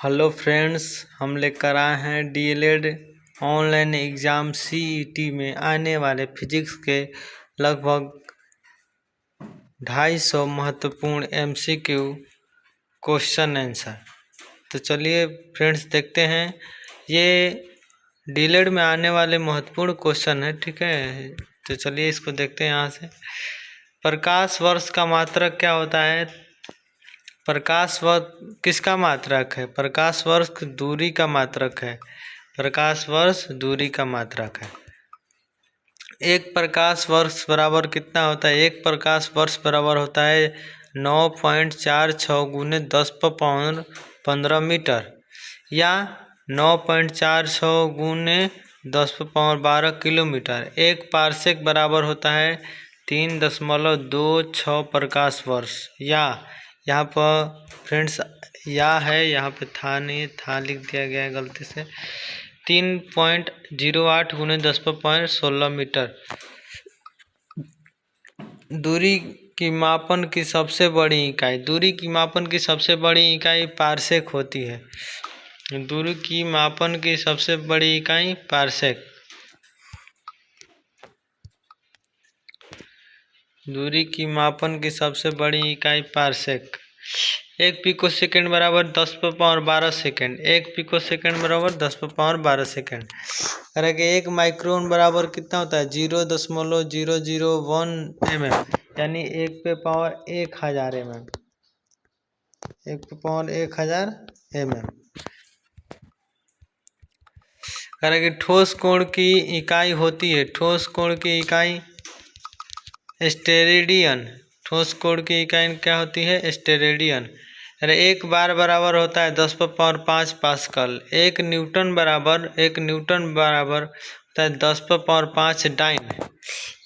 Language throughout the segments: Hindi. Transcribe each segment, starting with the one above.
हेलो फ्रेंड्स, हम लेकर आए हैं डीएलएड ऑनलाइन एग्ज़ाम सीईटी में आने वाले फिजिक्स के लगभग 250 महत्वपूर्ण एमसीक्यू क्वेश्चन आंसर। तो चलिए फ्रेंड्स देखते हैं। ये डीएलएड में आने वाले महत्वपूर्ण क्वेश्चन है, ठीक है। तो चलिए इसको देखते हैं यहाँ से। प्रकाश वर्ष का मात्रक क्या होता है? प्रकाश वर्ष किसका मात्रक है? प्रकाश वर्ष दूरी का मात्रक है। प्रकाश वर्ष दूरी का मात्रक है। एक प्रकाश वर्ष बराबर कितना होता है? एक प्रकाश वर्ष बराबर होता है 9.46 गुने 10⁻15 मीटर या 9.46 गुने 10⁻12 किलोमीटर। एक पारसेक बराबर होता है 3.26 प्रकाश वर्ष। या यहाँ पर फ्रेंड्स या है, यहाँ पे था नहीं, था लिख दिया गया है गलती से। 3.08 गुने 10⁻16 मीटर। दूरी की मापन की सबसे बड़ी इकाई, दूरी की मापन की सबसे बड़ी इकाई पारसेक होती है। दूरी की मापन की सबसे बड़ी इकाई पारसेक। दूरी की मापन की सबसे बड़ी इकाई पारसेक। एक पिको सेकेंड बराबर 10⁻12 सेकेंड। एक पिको सेकेंड बराबर 10⁻12 सेकेंड। अरे कि एक माइक्रोन बराबर कितना होता है? 0.001 mm, यानी 1/1000 mm। 1/1000 mm। अरे कि ठोस कोण की इकाई होती है, ठोस कोण की इकाई स्टेरेडियन। ठोस कोण की इकाई क्या होती है? स्टेरेडियन। अरे एक बार बराबर होता है 10⁻5 पास्कल। एक न्यूटन बराबर होता है 10⁻5 डाइन।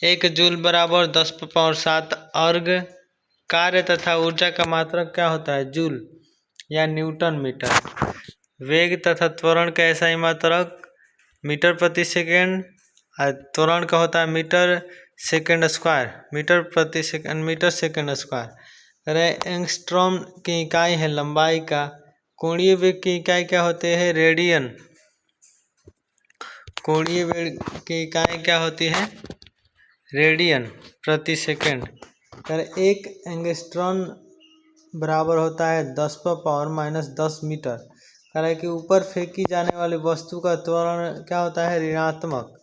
एक जूल बराबर 10⁻7 अर्ग। कार्य तथा ऊर्जा का मात्रक क्या होता है? जूल या न्यूटन मीटर। वेग तथा त्वरण का ऐसा ही मात्रक मीटर प्रति सेकेंड। त्वरण का होता है मीटर सेकेंड स्क्वायर। मीटर प्रति सेकेंड, मीटर सेकेंड स्क्वायर। अरे एंगस्ट्रॉम की इकाई है लंबाई का। कोणीय वेग की इकाई क्या होती है? रेडियन। कोणीय वेग की इकाई क्या होती है? रेडियन प्रति सेकेंड। अरे एक एंगस्ट्रॉम बराबर होता है 10⁻−10 मीटर। कारण कि ऊपर फेंकी जाने वाली वस्तु का त्वरण क्या होता है? ऋणात्मक।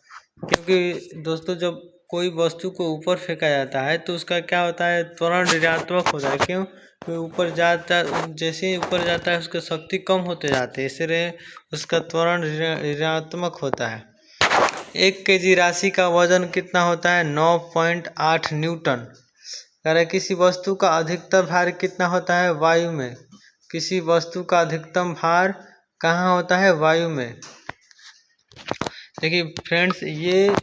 क्योंकि दोस्तों जब कोई वस्तु को ऊपर फेंका जाता है तो उसका क्या होता है? त्वरण ऋणात्मक होता है। क्यों? क्योंकि ऊपर जाता, जैसे ही ऊपर जाता है उसकी शक्ति कम होते जाती है, इसलिए उसका त्वरण ऋणात्मक होता है। 1 kg राशि का वजन कितना होता है? 9.8 न्यूटन। अरे किसी वस्तु का अधिकतम भार कितना होता है? वायु में। किसी वस्तु का अधिकतम भार कहाँ होता है? वायु में। देखिए फ्रेंड्स, ये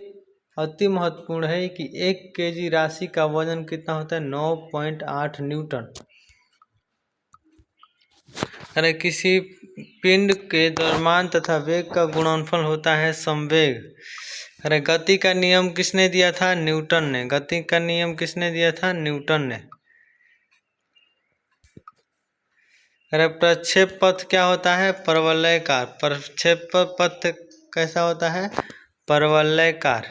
अति महत्वपूर्ण है कि 1 kg राशि का वजन कितना होता है? 9.8 न्यूटन। अरे किसी पिंड के द्रव्यमान तथा वेग का गुणनफल होता है संवेग। अरे गति का नियम किसने दिया था? न्यूटन ने। गति का नियम किसने दिया था? न्यूटन ने। अरे प्रक्षेप पथ क्या होता है? परवलयकार। प्रक्षेप पथ कैसा होता है? परवलयकार।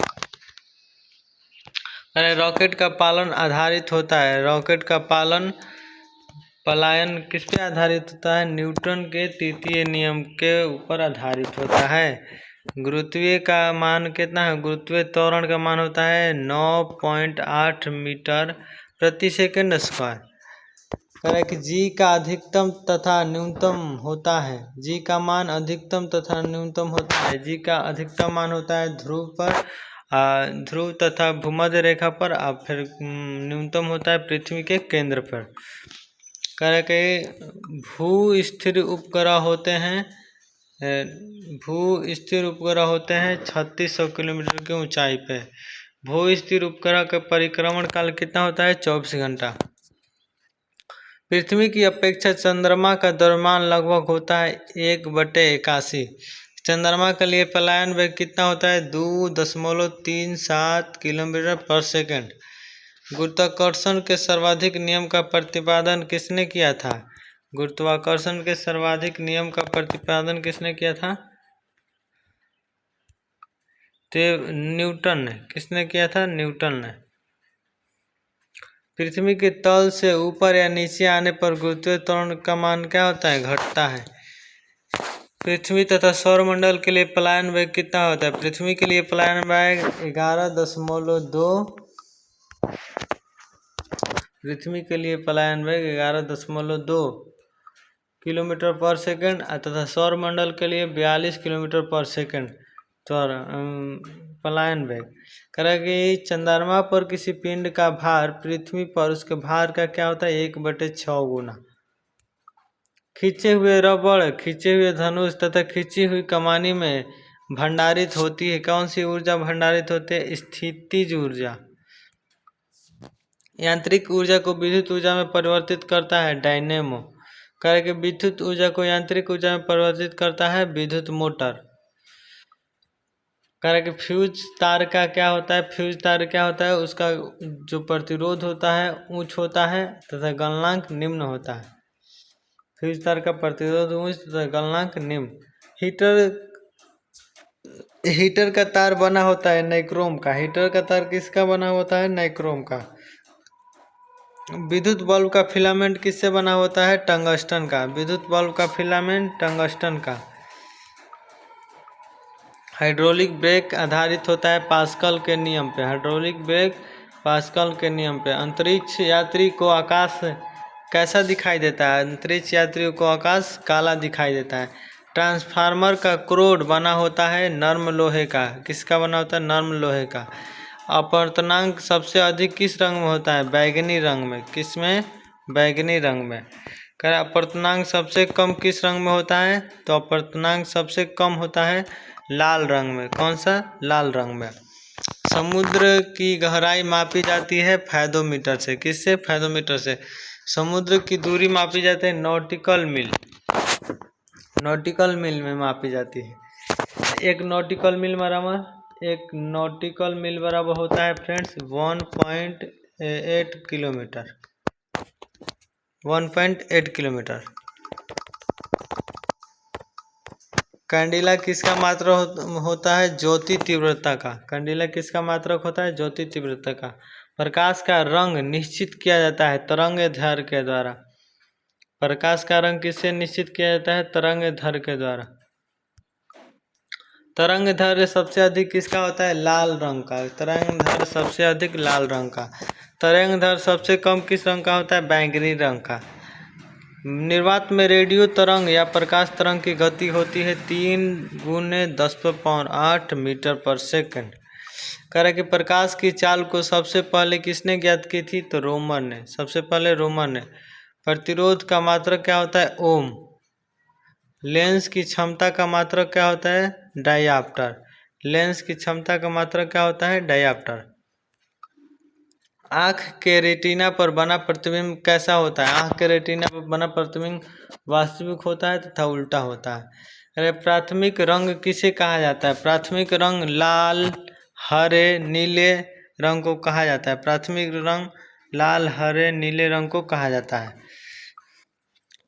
अरे रॉकेट का पालन आधारित होता है, रॉकेट का पलायन किस पे आधारित होता है? न्यूटन के तृतीय नियम के ऊपर आधारित होता है। गुरुत्वीय का मान कितना है? गुरुत्वीय त्वरण का मान होता है 9.8 मीटर प्रति सेकेंड स्क्वायर। करें कि जी का अधिकतम तथा न्यूनतम होता है। जी का मान अधिकतम तथा न्यूनतम होता है। जी का अधिकतम मान होता है ध्रुव पर, ध्रुव तथा भूमध्य रेखा पर, और फिर न्यूनतम होता है पृथ्वी के केंद्र पर। करें कि भू स्थिर उपग्रह होते हैं, 3600 किलोमीटर की ऊंचाई पे। भू स्थिर उपग्रह का परिक्रमण काल कितना होता है? 24 घंटा। पृथ्वी की अपेक्षा चंद्रमा का द्रव्यमान लगभग होता है 1/81। चंद्रमा के लिए पलायन वेग कितना होता है? 2.37 किलोमीटर पर सेकेंड। गुरुत्वाकर्षण के सर्वाधिक नियम का प्रतिपादन किसने किया था? गुरुत्वाकर्षण के सर्वाधिक नियम का प्रतिपादन किसने किया था? न्यूटन ने। किसने किया था? न्यूटन ने। पृथ्वी के तल से ऊपर या नीचे आने पर गुरुत्वीय त्वरण का मान क्या होता है? घटता है। पृथ्वी तथा सौरमंडल के लिए पलायन वेग कितना होता है? पृथ्वी के लिए पलायन वेग 11.2। पृथ्वी के लिए पलायन वेग 11.2 किलोमीटर पर सेकंड तथा सौरमंडल के लिए 42 किलोमीटर पर सेकंड पलायन वेग। कह कि चंद्रमा पर किसी पिंड का भार पृथ्वी पर उसके भार का क्या होता है? 1/6 गुना। खींचे हुए रबड़, खींचे हुए धनुष तथा खींची हुई कमानी में भंडारित होती है कौन सी ऊर्जा भंडारित होती है? स्थितिज ऊर्जा। यांत्रिक ऊर्जा को विद्युत ऊर्जा में परिवर्तित करता है डायनेमो। कह कि विद्युत ऊर्जा को यांत्रिक ऊर्जा में परिवर्तित करता है विद्युत मोटर। कह कि फ्यूज तार का क्या होता है? फ्यूज तार क्या होता है? उसका जो प्रतिरोध होता है उच्च होता है तथा गलनांक निम्न होता है। फ्यूज तार का प्रतिरोध उच्च तथा गलनांक निम्न। हीटर का तार बना होता है नाइक्रोम का। हीटर का तार किसका बना होता है? नाइक्रोम का। विद्युत बल्ब का फिलामेंट किससे बना होता है? टंगस्टन का। विद्युत बल्ब का फिलामेंट टंगस्टन का। हाइड्रोलिक ब्रेक आधारित होता है पास्कल के नियम पे। हाइड्रोलिक ब्रेक पास्कल के नियम पे। अंतरिक्ष यात्री को आकाश कैसा दिखाई देता है? अंतरिक्ष यात्रियों को आकाश काला दिखाई देता है। ट्रांसफार्मर का क्रोड बना होता है नर्म लोहे का। किसका बना होता है? नर्म लोहे का। अपवर्तनांक सबसे अधिक किस रंग में होता है? बैगनी रंग में। किस में? बैगनी रंग में। कह अपवर्तनांक सबसे कम किस रंग में होता है? तो अपवर्तनांक सबसे कम होता है लाल रंग में। कौन सा? लाल रंग में। समुद्र की गहराई मापी जाती है फैथोमीटर से। किससे? फैथोमीटर से। समुद्र की दूरी मापी जाती है नॉटिकल मील। नॉटिकल मील में मापी जाती है। एक नॉटिकल मील बराबर होता है फ्रेंड्स 1.8 किलोमीटर। 1.8 किलोमीटर। कैंडिला किसका मात्रक होता है? ज्योति तीव्रता का। कैंडिला किसका मात्रक होता है? ज्योति तीव्रता का। प्रकाश का रंग निश्चित किया जाता है तरंग दैर्घ्य के द्वारा। प्रकाश का रंग किससे निश्चित किया जाता है? तरंग दैर्घ्य के द्वारा। तरंग दैर्घ्य सबसे अधिक किसका होता है? लाल रंग का। तरंग दैर्घ्य सबसे अधिक लाल रंग का। तरंग दैर्घ्य सबसे कम किस रंग का होता है? बैंगनी रंग का। निर्वात में रेडियो तरंग या प्रकाश तरंग की गति होती है 3 × 10⁸ मीटर पर सेकंड। कह रहे कि प्रकाश की चाल को सबसे पहले किसने ज्ञात की थी? तो रोमन ने। सबसे पहले रोमन ने। प्रतिरोध का मात्रक क्या होता है? ओम। लेंस की क्षमता का मात्रक क्या होता है? डायऑप्टर। लेंस की क्षमता का मात्रक क्या होता है? डायऑप्टर। आँख के रेटिना पर बना प्रतिबिंब कैसा होता है? आँख के रेटिना पर बना प्रतिबिंब वास्तविक होता है तथा उल्टा होता है। अरे प्राथमिक रंग किसे कहा जाता है? प्राथमिक रंग लाल, हरे, नीले रंग को कहा जाता है। प्राथमिक रंग लाल, हरे, नीले रंग को कहा जाता है।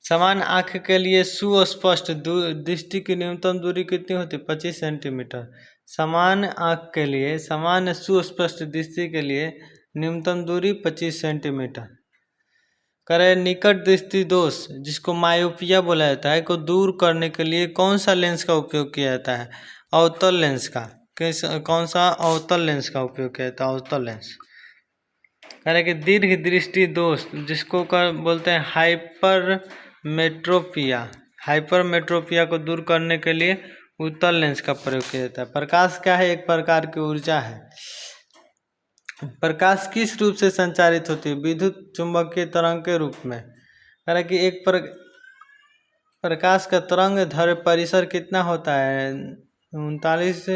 समान आँख के लिए सुस्पष्ट दृष्टि की न्यूनतम दूरी कितनी होती है? 25 सेंटीमीटर। समान आँख के लिए, सामान्य सुस्पष्ट दृष्टि के लिए न्यूनतम दूरी 25 सेंटीमीटर। करे निकट दृष्टि दोष जिसको मायोपिया बोला जाता है को दूर करने के लिए कौन सा लेंस का उपयोग किया जाता है? अवतल लेंस का। कौन सा? अवतल लेंस का उपयोग किया जाता है। अवतल लेंस। कह रहे कि दीर्घ दृष्टि दोष जिसको बोलते हैं हाइपरमेट्रोपिया। हाइपरमेट्रोपिया को दूर करने के लिए उत्तल लेंस का प्रयोग किया जाता है। प्रकाश क्या है? एक प्रकार की ऊर्जा है। प्रकाश किस रूप से संचारित होती है? विद्युत चुंबकीय तरंग के रूप में। कह रहे कि एक प्रकाश का तरंग दैर्घ्य परिसर कितना होता है? 39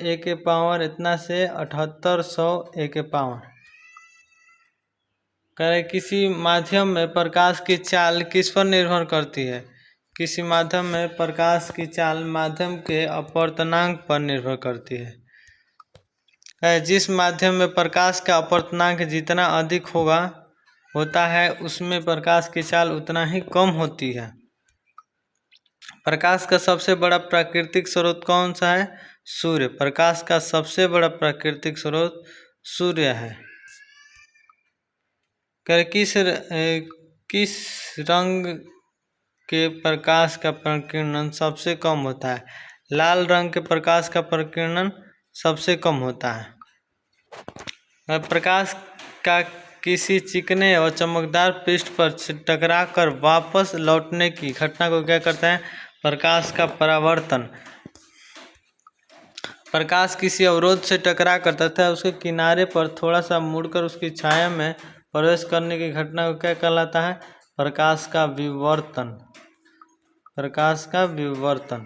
A के पावर इतना से 7800 A के पावर। कह रहे किसी माध्यम में प्रकाश की चाल किस पर निर्भर करती है? किसी माध्यम में प्रकाश की चाल माध्यम के अपवर्तनांक पर निर्भर करती है। जिस माध्यम में प्रकाश का अपवर्तनांक जितना अधिक होगा होता है उसमें प्रकाश की चाल उतना ही कम होती है। प्रकाश का सबसे बड़ा प्राकृतिक स्रोत कौन सा है? सूर्य। प्रकाश का सबसे बड़ा प्राकृतिक स्रोत सूर्य है। किस रंग के प्रकाश का प्रकीर्णन सबसे कम होता है? लाल रंग के प्रकाश का प्रकीर्णन सबसे कम होता है। प्रकाश का किसी चिकने और चमकदार पृष्ठ पर टकराकर वापस लौटने की घटना को क्या कहते हैं? प्रकाश का परावर्तन। प्रकाश किसी अवरोध से टकरा कर तथा उसके किनारे पर थोड़ा सा मुड़कर उसकी छाया में प्रवेश करने की घटना को क्या कहलाता है? प्रकाश का विवर्तन। प्रकाश का विवर्तन।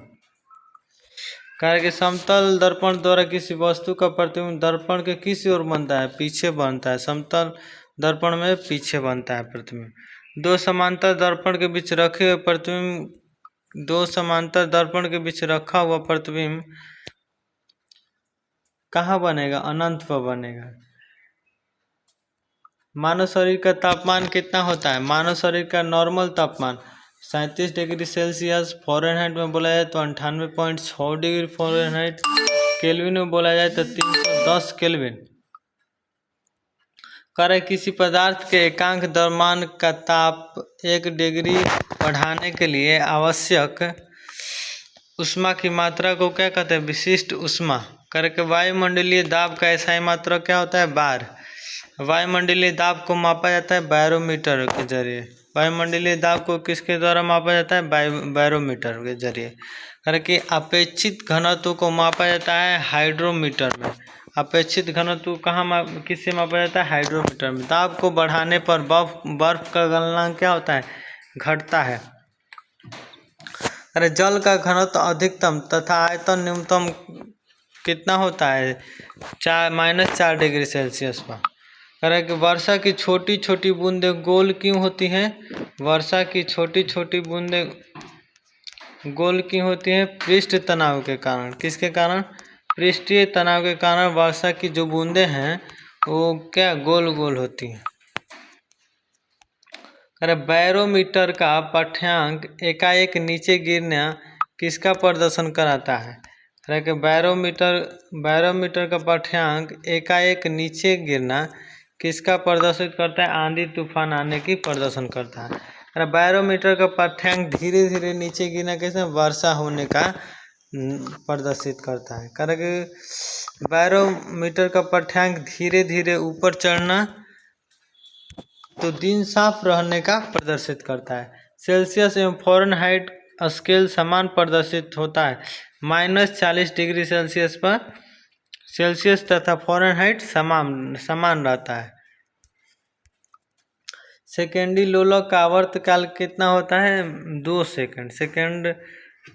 कार्य के समतल दर्पण द्वारा किसी वस्तु का प्रतिबिंब दर्पण के किस ओर बनता है? पीछे बनता है। समतल दर्पण में पीछे बनता है प्रतिबिंब। दो समांतर दर्पण के बीच रखे हुए प्रतिबिंब दो समांतर दर्पण के बीच रखा हुआ प्रतिबिंब कहाँ बनेगा? अनंत पर बनेगा। मानव शरीर का तापमान कितना होता है? मानव शरीर का नॉर्मल तापमान 37 डिग्री सेल्सियस। फ़ारेनहाइट में बोला जाए तो 98.6 डिग्री फ़ारेनहाइट। केल्विन में बोला जाए तो 310 केल्विन। कार्य किसी पदार्थ के एकांक द्रव्यमान का ताप 1 डिग्री बढ़ाने के लिए आवश्यक ऊष्मा की मात्रा को क्या कहते हैं? विशिष्ट ऊष्मा। कार्य के वायुमंडलीय दाब का एसआई मात्रा क्या होता है? बार। वायुमंडलीय दाब को मापा जाता है बैरोमीटर के जरिए। वायुमंडलीय दाब को किसके द्वारा मापा जाता है? बैरोमीटर के जरिए। कार्य कि अपेक्षित घनत्व को मापा जाता है हाइड्रोमीटर में। अपेक्षित घनत्व कहाँ किससे मापा जाता है? हाइड्रोमीटर में। दाब को बढ़ाने पर बर्फ का गलनांक क्या होता है? घटता है। अरे जल का घनत्व अधिकतम तथा आयतन न्यूनतम कितना होता है? -4 डिग्री सेल्सियस पर। अरे कि वर्षा की छोटी छोटी बूंदें गोल क्यों होती हैं? वर्षा की छोटी छोटी बूंदें गोल क्यों होती हैं? पृष्ठ तनाव के कारण। किसके कारण? पृष्ठीय तनाव के कारण वर्षा की जो बूंदें हैं वो क्या गोल गोल होती हैं। अरे बैरोमीटर का पाठ्यांक एकाएक नीचे गिरना किसका प्रदर्शन कराता है? अरे कि बैरोमीटर का पाठ्यांक एकाएक नीचे गिरना किसका प्रदर्शित करता है? आंधी तूफान आने की प्रदर्शन करता है। अरे बैरोमीटर का पाठ्यांक धीरे धीरे नीचे गिरना कैसे? वर्षा होने का प्रदर्शित करता है। कारण कि बैरोमीटर का पाठ्यांक धीरे धीरे ऊपर चढ़ना तो दिन साफ रहने का प्रदर्शित करता है। सेल्सियस एवं फ़ारेनहाइट स्केल समान प्रदर्शित होता है। -40 डिग्री सेल्सियस पर सेल्सियस तथा फ़ारेनहाइट समान रहता है। सेकेंडी लोलक का आवर्तकाल कितना होता है? 2 सेकंड।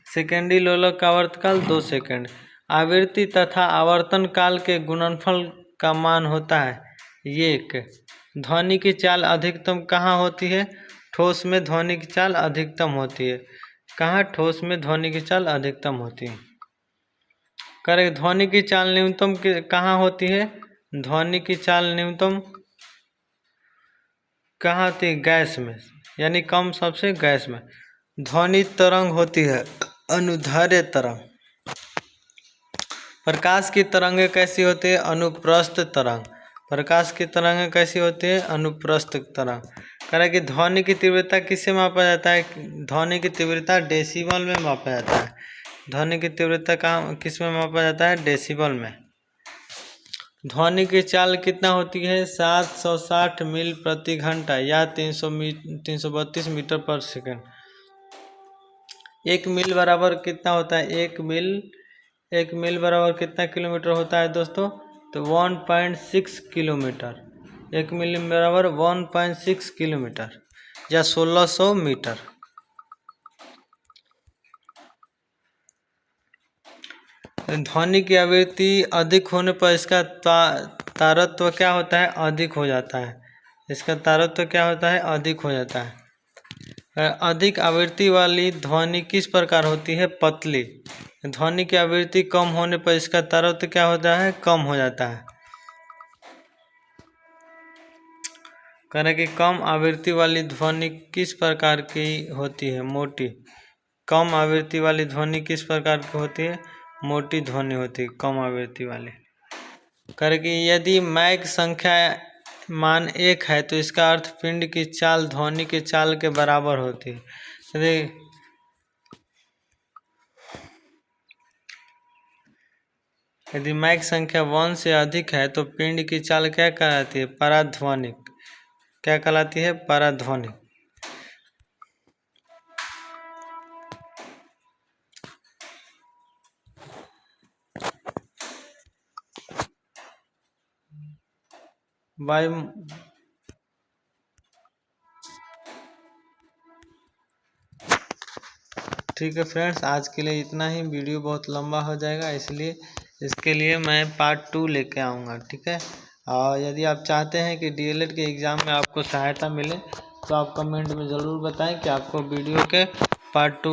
सेकेंडी लोलक का आवर्तकाल 2 सेकंड। आवृत्ति तथा आवर्तन काल के गुणनफल का मान होता है 1। ध्वनि की चाल अधिकतम कहाँ होती है? ठोस में ध्वनि की चाल अधिकतम होती है। कहाँ? ठोस में ध्वनि की चाल अधिकतम होती है। करेक्ट। ध्वनि की चाल न्यूनतम कहाँ होती है? ध्वनि की चाल न्यूनतम कहाँ होती है? गैस में, यानी कम सबसे गैस में। ध्वनि तरंग होती है अनुदैर्ध्य तरंग। प्रकाश की तरंगें कैसी होती है? अनुप्रस्थ तरंग। प्रकाश की तरंगें कैसी होती है? अनुप्रस्थ तरंग। करें कि ध्वनि की तीव्रता किससे मापा जाता है? ध्वनि की तीव्रता डेसिबल में मापा जाता है। ध्वनि की तीव्रता कहाँ किस में मापा जाता है? डेसिबल में। ध्वनि की चाल कितना होती है? 760 मील प्रति घंटा या 332 मीटर पर सेकंड। 1 मील बराबर कितना होता है? 1 मील बराबर कितना किलोमीटर होता है दोस्तों? तो 1.6 किलोमीटर। 1 मील बराबर 1.6 किलोमीटर या 1600 मीटर। ध्वनि की आवृत्ति अधिक होने पर इसका तारतम्य क्या होता है? अधिक हो जाता है। इसका तारतम्य क्या होता है? अधिक हो जाता है। अधिक आवृत्ति वाली ध्वनि किस प्रकार होती है? पतली। ध्वनि की आवृत्ति कम होने पर इसका तारतम्य क्या होता है? कम हो जाता है। कह रहे कि कम आवृत्ति वाली ध्वनि किस प्रकार की होती है? मोटी। कम आवृत्ति वाली ध्वनि किस प्रकार की होती है? मोटी ध्वनि होती है कम आवृत्ति वाली। कह रहे कि यदि मैक संख्या मान 1 है तो इसका अर्थ पिंड की चाल ध्वनि की चाल के बराबर होती है। यदि मैक संख्या 1 से अधिक है तो पिंड की चाल क्या कहलाती है? पराध्वनिक। क्या कहलाती है? पराध्वनिक। वायु ठीक है फ्रेंड्स, आज के लिए इतना ही। वीडियो बहुत लंबा हो जाएगा, इसलिए इसके लिए मैं पार्ट 2 लेके आऊँगा। ठीक है, और यदि आप चाहते हैं कि डीएलएड के एग्ज़ाम में आपको सहायता मिले तो आप कमेंट में ज़रूर बताएं कि आपको वीडियो के पार्ट टू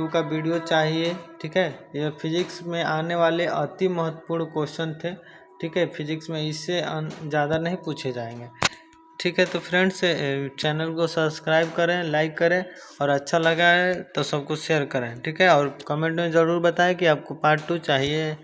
का वीडियो चाहिए। ठीक है, ये फिजिक्स में आने वाले अति महत्वपूर्ण क्वेश्चन थे। ठीक है, फिजिक्स में इससे ज़्यादा नहीं पूछे जाएंगे। ठीक है, तो फ्रेंड्स चैनल को सब्सक्राइब करें, लाइक करें, और अच्छा लगा है तो सबको शेयर करें। ठीक है, और कमेंट में ज़रूर बताएं कि आपको पार्ट 2 चाहिए